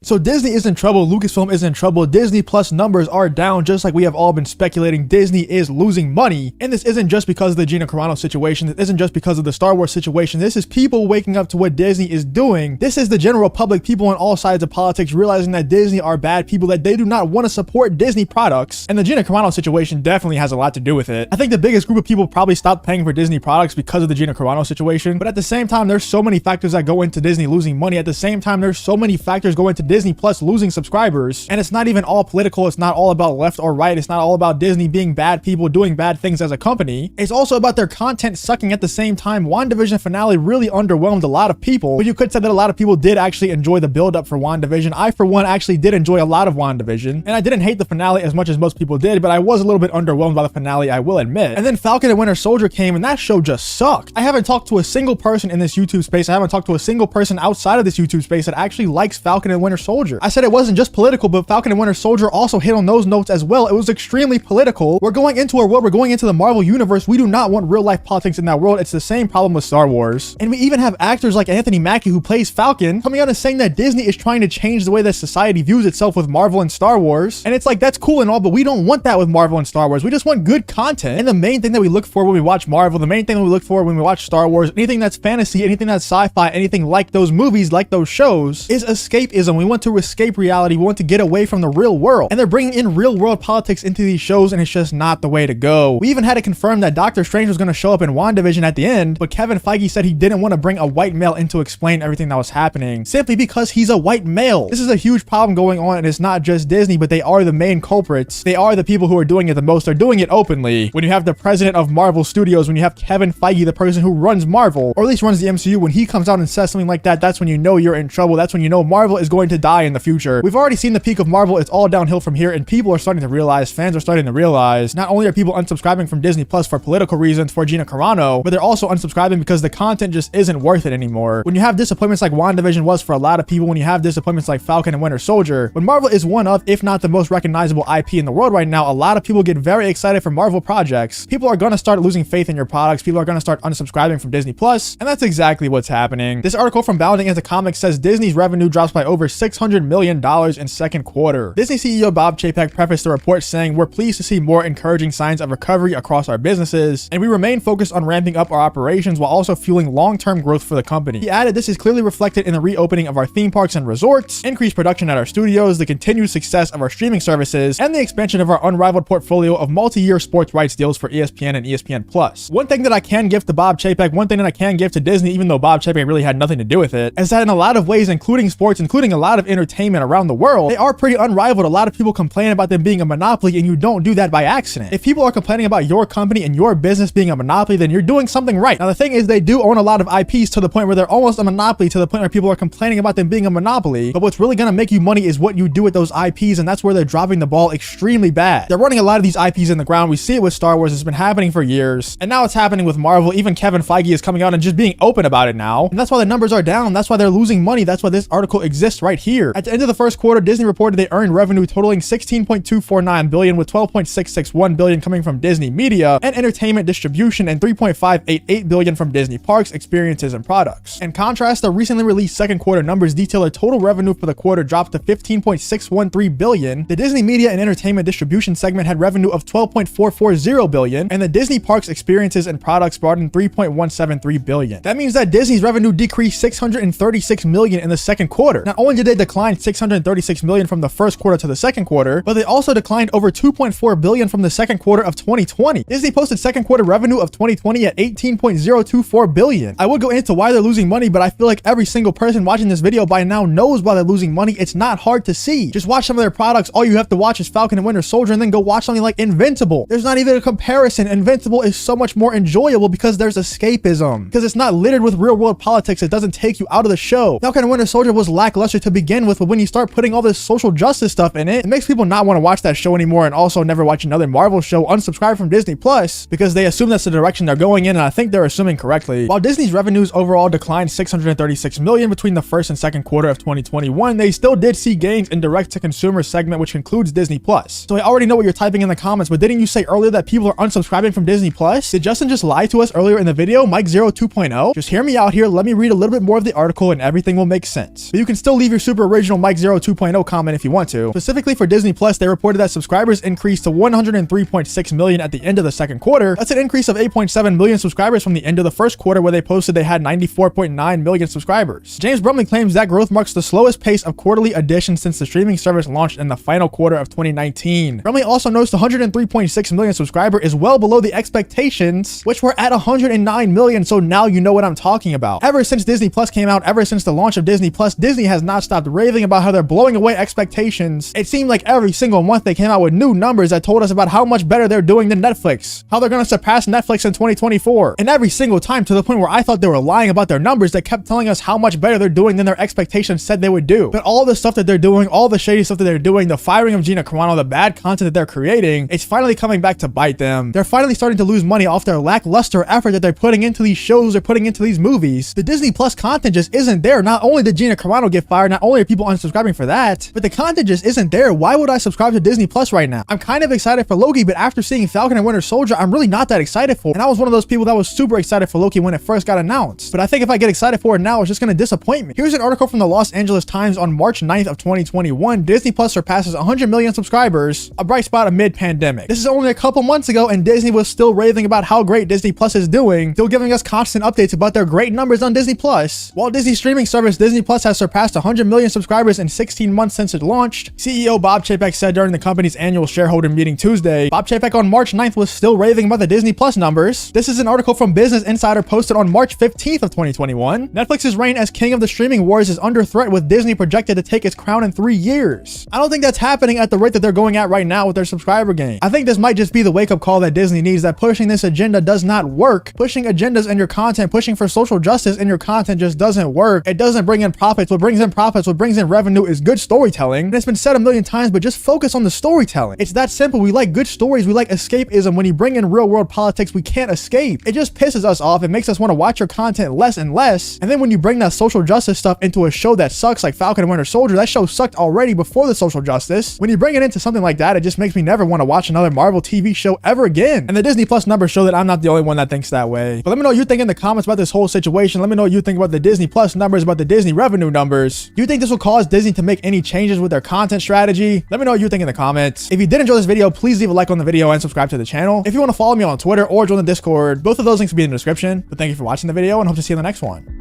So Disney is in trouble, Lucasfilm is in trouble, Disney Plus numbers are down, just like we have all been speculating. Disney is losing money, and this isn't just because of the Gina Carano situation, this isn't just because of the Star Wars situation, this is people waking up to what Disney is doing. This is the general public, people on all sides of politics realizing that Disney are bad people, that they do not want to support Disney products, and the Gina Carano situation definitely has a lot to do with it. I think the biggest group of people probably stopped paying for Disney products because of the Gina Carano situation, but at the same time, there's so many factors that go into Disney losing money. At the same time, there's so many factors go into Disney Plus losing subscribers, and it's not even all political, it's not all about left or right, it's not all about Disney being bad people doing bad things as a company. It's also about their content sucking at the same time. WandaVision finale really underwhelmed a lot of people, but you could say that a lot of people did actually enjoy the build up for WandaVision. I, for one, actually did enjoy a lot of WandaVision, and I didn't hate the finale as much as most people did, but I was a little bit underwhelmed by the finale, I will admit. And then Falcon and Winter Soldier came, and that show just sucked. I haven't talked to a single person in this YouTube space, I haven't talked to a single person outside of this YouTube space that actually likes Falcon and Winter Soldier. I said it wasn't just political, but Falcon and Winter Soldier also hit on those notes as well. It was extremely political. We're going into a world, we're going into the Marvel universe. We do not want real life politics in that world. It's the same problem with Star Wars. And we even have actors like Anthony Mackie, who plays Falcon, coming out and saying that Disney is trying to change the way that society views itself with Marvel and Star Wars. And it's like, that's cool and all, but we don't want that with Marvel and Star Wars. We just want good content. And the main thing that we look for when we watch Marvel, the main thing that we look for when we watch Star Wars, anything that's fantasy, anything that's sci-fi, anything like those movies, like those shows, is escapism. We want to escape reality. We want to get away from the real world. And they're bringing in real world politics into these shows, and it's just not the way to go. We even had to confirm that Doctor Strange was going to show up in WandaVision at the end, but Kevin Feige said he didn't want to bring a white male in to explain everything that was happening, simply because he's a white male. This is a huge problem going on, and it's not just Disney, but they are the main culprits. They are the people who are doing it the most. They're doing it openly. When you have the president of Marvel Studios, when you have Kevin Feige, the person who runs Marvel, or at least runs the MCU, when he comes out and says something like that, that's when you know you're in trouble. That's when you know Marvel is going to die in the future. We've already seen the peak of Marvel. It's all downhill from here, and people are starting to realize, fans are starting to realize, not only are people unsubscribing from Disney Plus for political reasons for Gina Carano, but they're also unsubscribing because the content just isn't worth it anymore. When you have disappointments like WandaVision was for a lot of people, when you have disappointments like Falcon and Winter Soldier, when Marvel is one of, if not the most recognizable IP in the world right now, a lot of people get very excited for Marvel projects. People are going to start losing faith in your products. People are going to start unsubscribing from Disney Plus, and that's exactly what's happening. This article from Bounding Into Comics says Disney's revenue drops by over $600 million in second quarter. Disney CEO Bob Chapek prefaced the report saying, "We're pleased to see more encouraging signs of recovery across our businesses, and we remain focused on ramping up our operations while also fueling long-term growth for the company." He added, "This is clearly reflected in the reopening of our theme parks and resorts, increased production at our studios, the continued success of our streaming services, and the expansion of our unrivaled portfolio of multi-year sports rights deals for ESPN and ESPN+. One thing that I can give to Bob Chapek, one thing that I can give to Disney, even though Bob Chapek really had nothing to do with it, is that in a lot of ways, including sports, including a lot of entertainment around the world, they are pretty unrivaled. A lot of people complain about them being a monopoly, and you don't do that by accident. If people are complaining about your company and your business being a monopoly, then you're doing something right. Now, the thing is, they do own a lot of IPs to the point where they're almost a monopoly, to the point where people are complaining about them being a monopoly, but what's really gonna make you money is what you do with those IPs, and that's where they're dropping the ball extremely bad. They're running a lot of these IPs in the ground. We see it with Star Wars. It's been happening for years, and now it's happening with Marvel. Even Kevin Feige is coming out and just being open about it now, and that's why the numbers are down. That's why they're losing money. That's why this article exists right here. At the end of the first quarter, Disney reported they earned revenue totaling $16.249 billion, with $12.661 billion coming from Disney Media and Entertainment Distribution and $3.588 billion from Disney Parks, Experiences, and Products. In contrast, the recently released second quarter numbers detail a total revenue for the quarter dropped to $15.613 billion. The Disney Media and Entertainment Distribution segment had revenue of $12.440 billion, and the Disney Parks, Experiences, and Products brought in $3.173 billion. That means that Disney's revenue decreased $636 million in the second quarter. Not only did they decline $636 million from the first quarter to the second quarter, but they also declined over $2.4 billion from the second quarter of 2020. Disney posted second quarter revenue of 2020 at $18.024 billion. I would go into why they're losing money, but I feel like every single person watching this video by now knows why they're losing money. It's not hard to see. Just watch some of their products. All you have to watch is Falcon and Winter Soldier, and then go watch something like Invincible. There's not even a comparison. Invincible is so much more enjoyable because there's escapism, because it's not littered with real world politics. It doesn't take you out of the show. Falcon and Winter Soldier was lackluster to begin with, but when you start putting all this social justice stuff in it, it makes people not want to watch that show anymore, and also never watch another Marvel show, unsubscribe from Disney Plus, because they assume that's the direction they're going in, and I think they're assuming correctly. While Disney's revenues overall declined $636 million between the first and second quarter of 2021, they still did see gains in direct-to-consumer segment, which includes Disney Plus. So I already know what you're typing in the comments, but didn't you say earlier that people are unsubscribing from Disney Plus? Did Justin just lie to us earlier in the video? Mike Zero 2.0? Just hear me out here. Let me read a little bit more of the article and everything will make sense. But you can still leave your super super original Mike Zero 2.0 comment if you want to. Specifically for Disney Plus, they reported that subscribers increased to 103.6 million at the end of the second quarter. That's an increase of 8.7 million subscribers from the end of the first quarter, where they posted they had 94.9 million subscribers. James Brumley claims that growth marks the slowest pace of quarterly additions since the streaming service launched in the final quarter of 2019. Brumley also notes the 103.6 million subscriber is well below the expectations, which were at 109 million, so now you know what I'm talking about. Ever since Disney Plus came out, ever since the launch of Disney Plus, Disney has not stopped raving about how they're blowing away expectations. It seemed like every single month they came out with new numbers that told us about how much better they're doing than Netflix, how they're gonna surpass Netflix in 2024. And every single time, to the point where I thought they were lying about their numbers, they kept telling us how much better they're doing than their expectations said they would do. But all the stuff that they're doing, all the shady stuff that they're doing, the firing of Gina Carano, the bad content that they're creating, it's finally coming back to bite them. They're finally starting to lose money off their lackluster effort that they're putting into these shows, they're putting into these movies. The Disney Plus content just isn't there. Not only did Gina Carano get fired, not only are people unsubscribing for that, but the content just isn't there. Why would I subscribe to Disney Plus right now? I'm kind of excited for Loki, but after seeing Falcon and Winter Soldier, I'm really not that excited for it. And I was one of those people that was super excited for Loki when it first got announced. But I think if I get excited for it now, it's just gonna disappoint me. Here's an article from the Los Angeles Times on March 9th of 2021. Disney Plus surpasses 100 million subscribers, a bright spot amid pandemic. This is only a couple months ago, and Disney was still raving about how great Disney Plus is doing, still giving us constant updates about their great numbers on Disney Plus. Walt Disney's streaming service Disney Plus has surpassed 100 million subscribers in 16 months since it launched. CEO Bob Chapek said during the company's annual shareholder meeting Tuesday. Bob Chapek on March 9th was still raving about the Disney Plus numbers. This is an article from Business Insider posted on March 15th of 2021. Netflix's reign as king of the streaming wars is under threat, with Disney projected to take its crown in 3 years. I don't think that's happening at the rate that they're going at right now with their subscriber gain. I think this might just be the wake-up call that Disney needs, that pushing this agenda does not work. Pushing agendas in your content, pushing for social justice in your content just doesn't work. It doesn't bring in profits. What brings in profits, what brings in revenue is good storytelling. And it's been said a million times, but just focus on the storytelling. It's that simple. We like good stories. We like escapism. When you bring in real world politics, we can't escape. It just pisses us off. It makes us want to watch your content less and less. And then when you bring that social justice stuff into a show that sucks, like Falcon and Winter Soldier, that show sucked already before the social justice. When you bring it into something like that, it just makes me never want to watch another Marvel TV show ever again. And the Disney Plus numbers show that I'm not the only one that thinks that way. But let me know what you think in the comments about this whole situation. Let me know what you think about the Disney Plus numbers, about the Disney revenue numbers. Do you think this will cause Disney to make any changes with their content strategy? Let me know what you think in the comments. If you did enjoy this video, please leave a like on the video and subscribe to the channel. If you want to follow me on Twitter or join the Discord, both of those links will be in the description. But thank you for watching the video, and hope to see you in the next one.